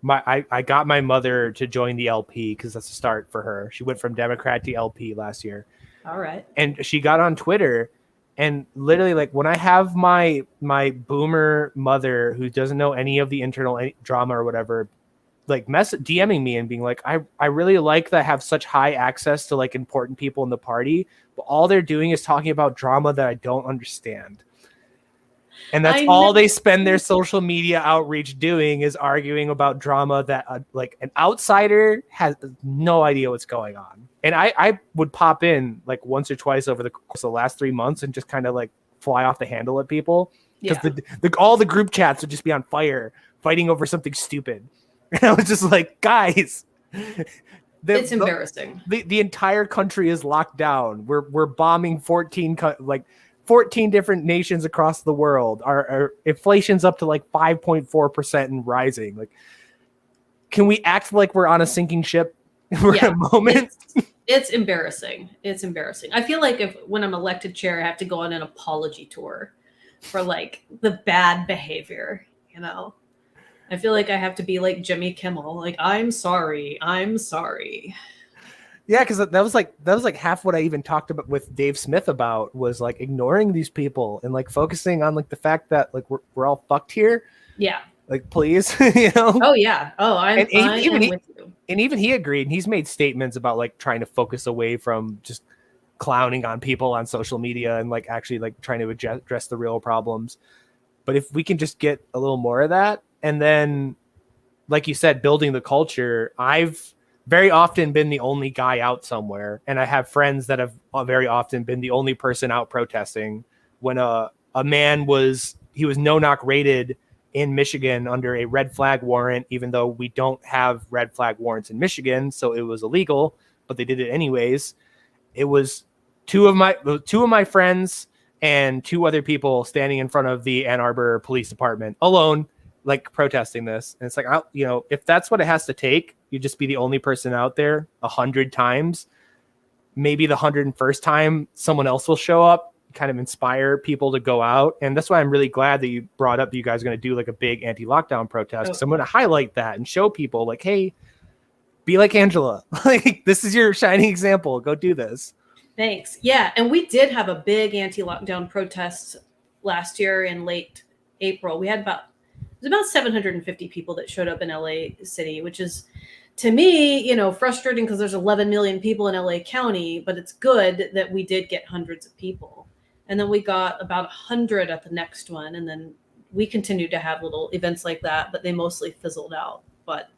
I got my mother to join the LP because that's a start for her. She went from Democrat to LP last year. All right. And she got on Twitter and literally like when I have my boomer mother who doesn't know any of the internal drama or whatever, like DMing me and being like, I really like that I have such high access to like important people in the party, but all they're doing is talking about drama that I don't understand. And that's all they spend their social media outreach doing is arguing about drama that like an outsider has no idea what's going on. And I would pop in like once or twice over the course of the last 3 months and just kind of like fly off the handle at people because all the group chats would just be on fire fighting over something stupid. And I was just like, guys, it's embarrassing. The entire country is locked down. We're bombing 14 different nations across the world. Our inflation's up to like 5.4% and rising. Like, can we act like we're on a sinking ship for a moment? It's embarrassing. It's embarrassing. I feel like when I'm elected chair, I have to go on an apology tour for like the bad behavior, you know? I feel like I have to be like Jimmy Kimmel. Like, I'm sorry. Yeah, because that was like half what I even talked about with Dave Smith about was like ignoring these people and like focusing on like the fact that like we're all fucked here. Yeah. Like, please, you know? Oh yeah. Oh, I'm with you. And even he agreed. And he's made statements about like trying to focus away from just clowning on people on social media and like actually like trying to address the real problems. But if we can just get a little more of that, and then, like you said, building the culture, I've very often been the only guy out somewhere. And I have friends that have very often been the only person out protesting when a man was no-knock raided in Michigan under a red flag warrant, even though we don't have red flag warrants in Michigan. So it was illegal, but they did it anyways. It was two of my friends and two other people standing in front of the Ann Arbor Police Department alone, like protesting this. And it's like, if that's what it has to take, you just be the only person out there 100 times. Maybe the 101st time someone else will show up, kind of inspire people to go out. And that's why I'm really glad that you brought up that you guys are going to do like a big anti-lockdown protest. Because I'm going to highlight that and show people like, hey, be like Angela. Like, this is your shining example. Go do this. Thanks. Yeah. And we did have a big anti-lockdown protest last year in late April. We had about 750 people that showed up in LA City, which is, to me, frustrating because there's 11 million people in LA County, but it's good that we did get hundreds of people. And then we got about 100 at the next one. And then we continued to have little events like that, but they mostly fizzled out. But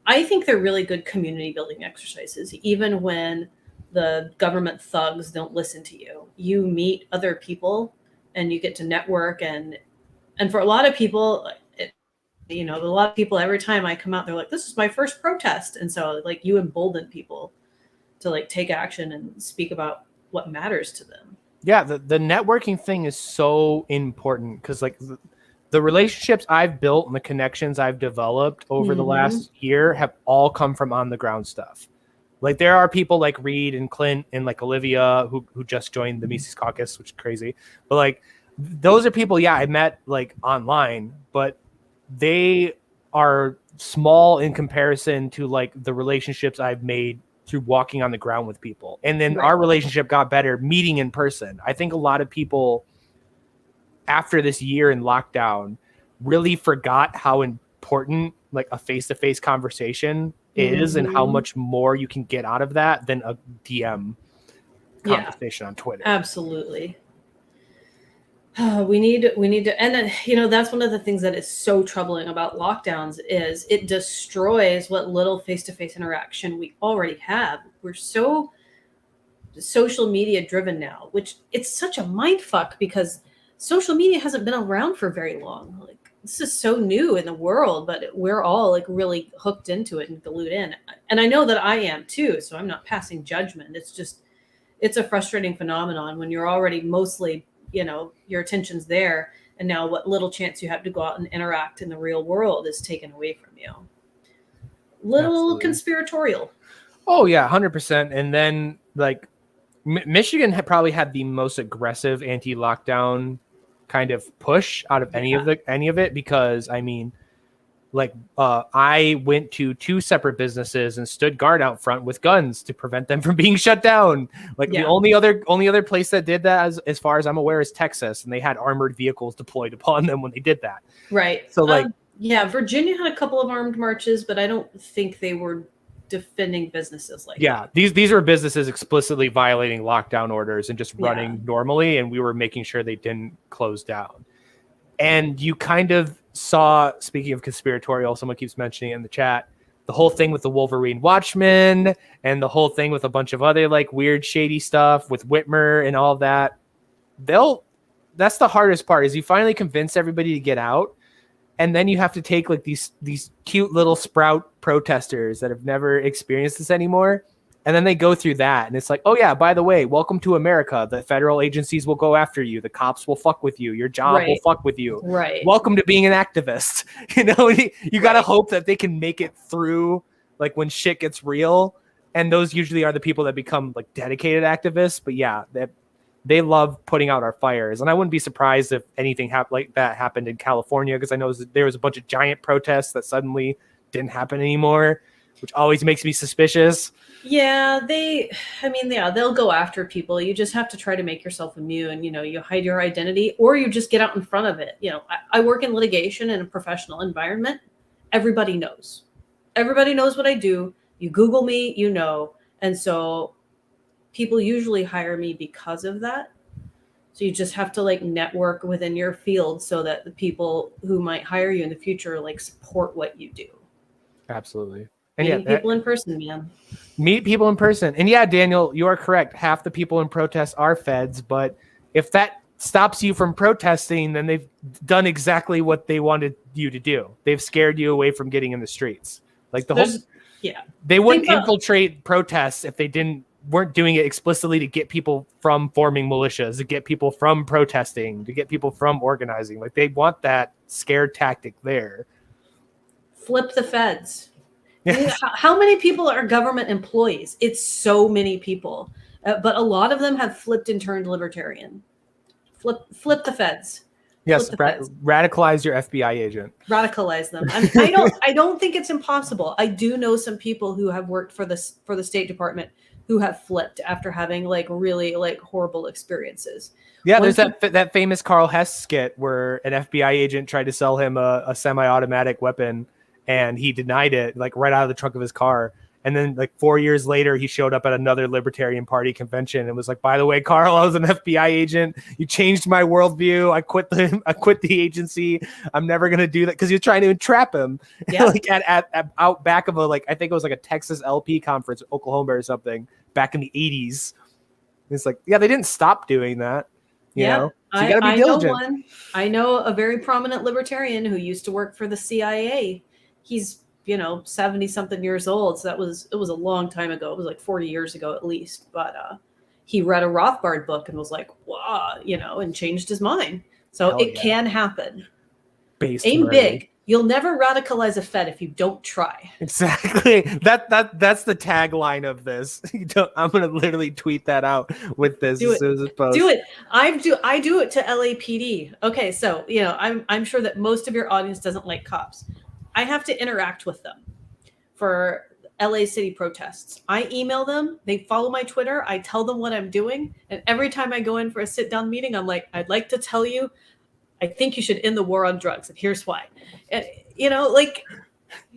I think they're really good community building exercises, even when the government thugs don't listen to you. You meet other people and you get to network. And for a lot of people, a lot of people, every time I come out, they're like, this is my first protest. And so like you embolden people to like take action and speak about what matters to them. Yeah. The networking thing is so important because like the relationships I've built and the connections I've developed over the last year have all come from on the ground stuff. Like there are people like Reed and Clint and like Olivia who just joined the Mises Caucus, which is crazy. But like those are people, yeah, I met like online, but they are small in comparison to like the relationships I've made through walking on the ground with people. And then our relationship got better meeting in person. I think a lot of people after this year in lockdown really forgot how important like a face-to-face conversation is and how much more you can get out of that than a DM conversation on Twitter. Absolutely. We need to, and then, you know, that's one of the things that is so troubling about lockdowns is it destroys what little face-to-face interaction we already have. We're so social media driven now, which it's such a mind fuck because social media hasn't been around for very long. Like this is so new in the world, but we're all like really hooked into it and glued in. And I know that I am too, so I'm not passing judgment. It's just, it's a frustrating phenomenon when you're already mostly, you know, your attention's there. And now what little chance you have to go out and interact in the real world is taken away from you. Little conspiratorial. Oh yeah, 100%. And then like Michigan had probably had the most aggressive anti-lockdown kind of push out of any of it, because I mean, like I went to 2 separate businesses and stood guard out front with guns to prevent them from being shut down. Like the only other place that did that, as far as I'm aware, is Texas, and they had armored vehicles deployed upon them when they did that. Right. So like, Virginia had a couple of armed marches, but I don't think they were defending businesses like that. These were businesses explicitly violating lockdown orders and just running normally, and we were making sure they didn't close down. And you kind of saw, speaking of conspiratorial, someone keeps mentioning it in the chat, the whole thing with the Wolverine Watchmen and the whole thing with a bunch of other like weird shady stuff with Whitmer and all of that. That's the hardest part, is you finally convince everybody to get out. And then you have to take like these cute little sprout protesters that have never experienced this anymore. And then they go through that. And it's like, oh yeah, by the way, welcome to America. The federal agencies will go after you. The cops will fuck with you. Your job will fuck with you. Right. Welcome to being an activist. You know, you got to hope that they can make it through like when shit gets real. And those usually are the people that become like dedicated activists. But yeah, they love putting out our fires. And I wouldn't be surprised if anything like that happened in California, because I know there was a bunch of giant protests that suddenly didn't happen anymore, which always makes me suspicious. Yeah, they'll go after people. You just have to try to make yourself immune. You know, you hide your identity or you just get out in front of it. You know, I work in litigation in a professional environment. Everybody knows. Everybody knows what I do. You Google me, you know. And so people usually hire me because of that. So you just have to like network within your field so that the people who might hire you in the future like support what you do. Absolutely. And meeting people in person, man. Meet people in person. And yeah, Daniel, you are correct. Half the people in protests are feds, but if that stops you from protesting, then they've done exactly what they wanted you to do. They've scared you away from getting in the streets. Like they wouldn't infiltrate protests if they weren't doing it explicitly to get people from forming militias, to get people from protesting, to get people from organizing. Like they want that scare tactic there. Flip the feds. How many people are government employees? It's so many people, but a lot of them have flipped and turned libertarian. Flip the feds. Yes, radicalize your FBI agent. Radicalize them. I don't think it's impossible. I do know some people who have worked for the State Department who have flipped after having like really like horrible experiences. Yeah, there's that famous Carl Hess skit where an FBI agent tried to sell him a semi-automatic weapon, and he denied it like right out of the trunk of his car. And then like 4 years later, he showed up at another Libertarian Party convention and was like, by the way, Carl, I was an FBI agent. You changed my worldview. I quit the agency. I'm never going to do that. Because he was trying to entrap him. Yeah. Like at out back of I think it was like a Texas LP conference, Oklahoma or something, back in the 80s. It's like, yeah, they didn't stop doing that. You know? So you got to be diligent. I know a very prominent libertarian who used to work for the CIA. He's 70 something years old. So it was a long time ago. It was like 40 years ago at least. But he read a Rothbard book and was like, wow, and changed his mind. So it can happen. Space Aim Murray. big. You'll never radicalize a Fed if you don't try. Exactly. That's the tagline of this. I'm gonna literally tweet that out with this Do as it. soon as it posts. Do it. I do it to LAPD. Okay, so I'm sure that most of your audience doesn't like cops. I have to interact with them for LA city protests. I email them, they follow my Twitter, I tell them what I'm doing, and every time I go in for a sit-down meeting, I'm like, I'd like to tell you, I think you should end the war on drugs, and here's why. And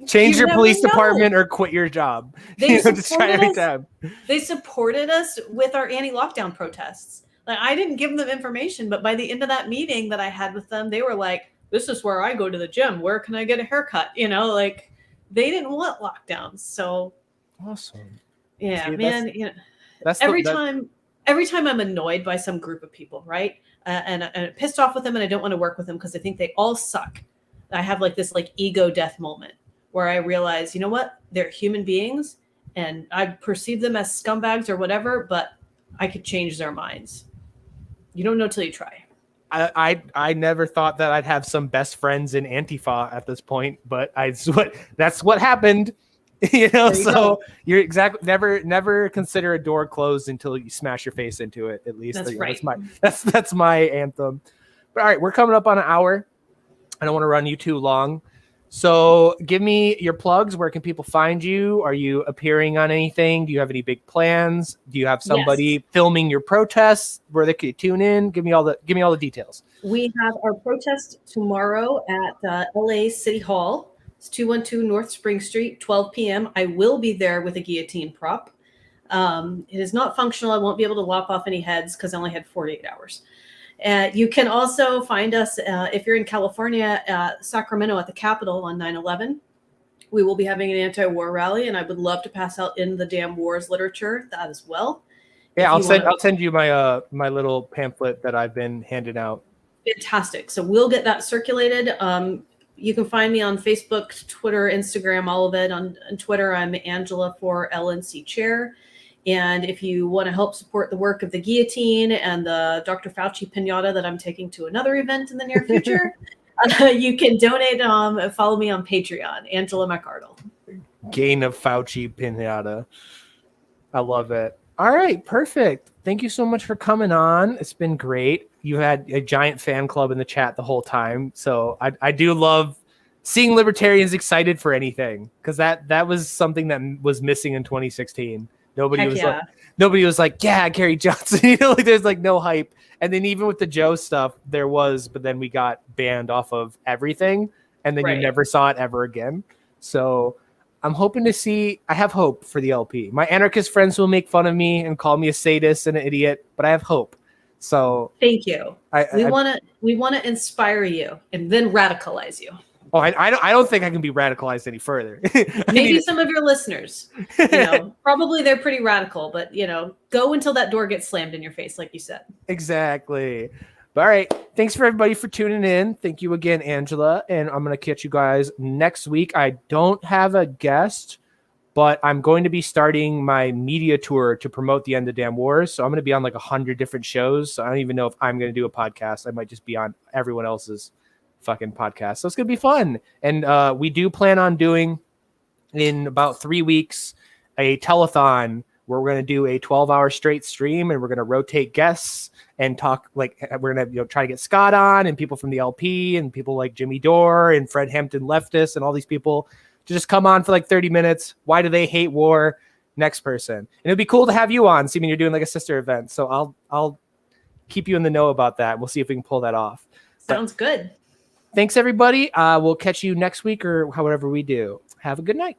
change you your police never know. department or quit your job. They Just try every supported us. time. They supported us with our anti-lockdown protests. Like, I didn't give them information, but by the end of that meeting that I had with them, they were like, "This is where I go to the gym. Where can I get a haircut?" Like, they didn't want lockdowns. So Awesome. yeah, See, man. That's Every time I'm annoyed by some group of people, right, and pissed off with them, and I don't want to work with them because I think they all suck. I have like this ego death moment where I realize, you know what, they're human beings, and I perceive them as scumbags or whatever, but I could change their minds. You don't know till you try. I never thought that I'd have some best friends in Antifa at this point, but that's what happened. So you're exactly never consider a door closed until you smash your face into it. At least that's right. That's my anthem. But all right, we're coming up on an hour. I don't want to run you too long. So give me your plugs. Where can people find you? Are you appearing on anything? Do you have any big plans? Do you have somebody filming your protests where they could tune in? Give me all the details. We have our protest tomorrow at LA City Hall. It's 212 North Spring Street, 12 p.m. I will be there with a guillotine prop. It is not functional. I won't be able to lop off any heads because I only had 48 hours. You can also find us, if you're in California, Sacramento at the Capitol on 9/11. We will be having an anti-war rally, and I would love to pass out In the Damn Wars literature, that as well. Yeah, I'll send you my my little pamphlet that I've been handing out. Fantastic. So we'll get that circulated. You can find me on Facebook, Twitter, Instagram, all of it. On Twitter, I'm Angela for LNC Chair. And if you want to help support the work of the guillotine and the Dr. Fauci pinata that I'm taking to another event in the near future, you can donate. Follow me on Patreon, Angela McArdle. Gain of Fauci pinata. I love it. All right, perfect. Thank you so much for coming on. It's been great. You had a giant fan club in the chat the whole time. So I do love seeing libertarians excited for anything, because that was something that was missing in 2016. Nobody was like, yeah, Gary Johnson. There's no hype. And then even with the Joe stuff, there was, but then we got banned off of everything, and then you never saw it ever again. So I'm hoping to see. I have hope for the LP. My anarchist friends will make fun of me and call me a sadist and an idiot, but I have hope. So thank you. We want to inspire you and then radicalize you. Oh, I don't think I can be radicalized any further. Maybe some of your listeners, probably they're pretty radical, but go until that door gets slammed in your face, like you said. Exactly. But, all right. Thanks for everybody for tuning in. Thank you again, Angela. And I'm going to catch you guys next week. I don't have a guest, but I'm going to be starting my media tour to promote the End of Damn Wars. So I'm going to be on 100 different shows. So I don't even know if I'm going to do a podcast. I might just be on everyone else's fucking podcast. So it's gonna be fun. And we do plan on doing, in about 3 weeks, a telethon where we're gonna do a 12-hour straight stream, and we're gonna rotate guests and talk. We're gonna try to get Scott on, and people from the LP, and people like Jimmy Dore and Fred Hampton Leftist, and all these people to just come on for 30 minutes. Why do they hate war? Next person. And it'd be cool to have you on. You're doing a sister event, so I'll keep you in the know about that. We'll see if we can pull that off. Sounds good. Thanks, everybody. We'll catch you next week or however we do. Have a good night.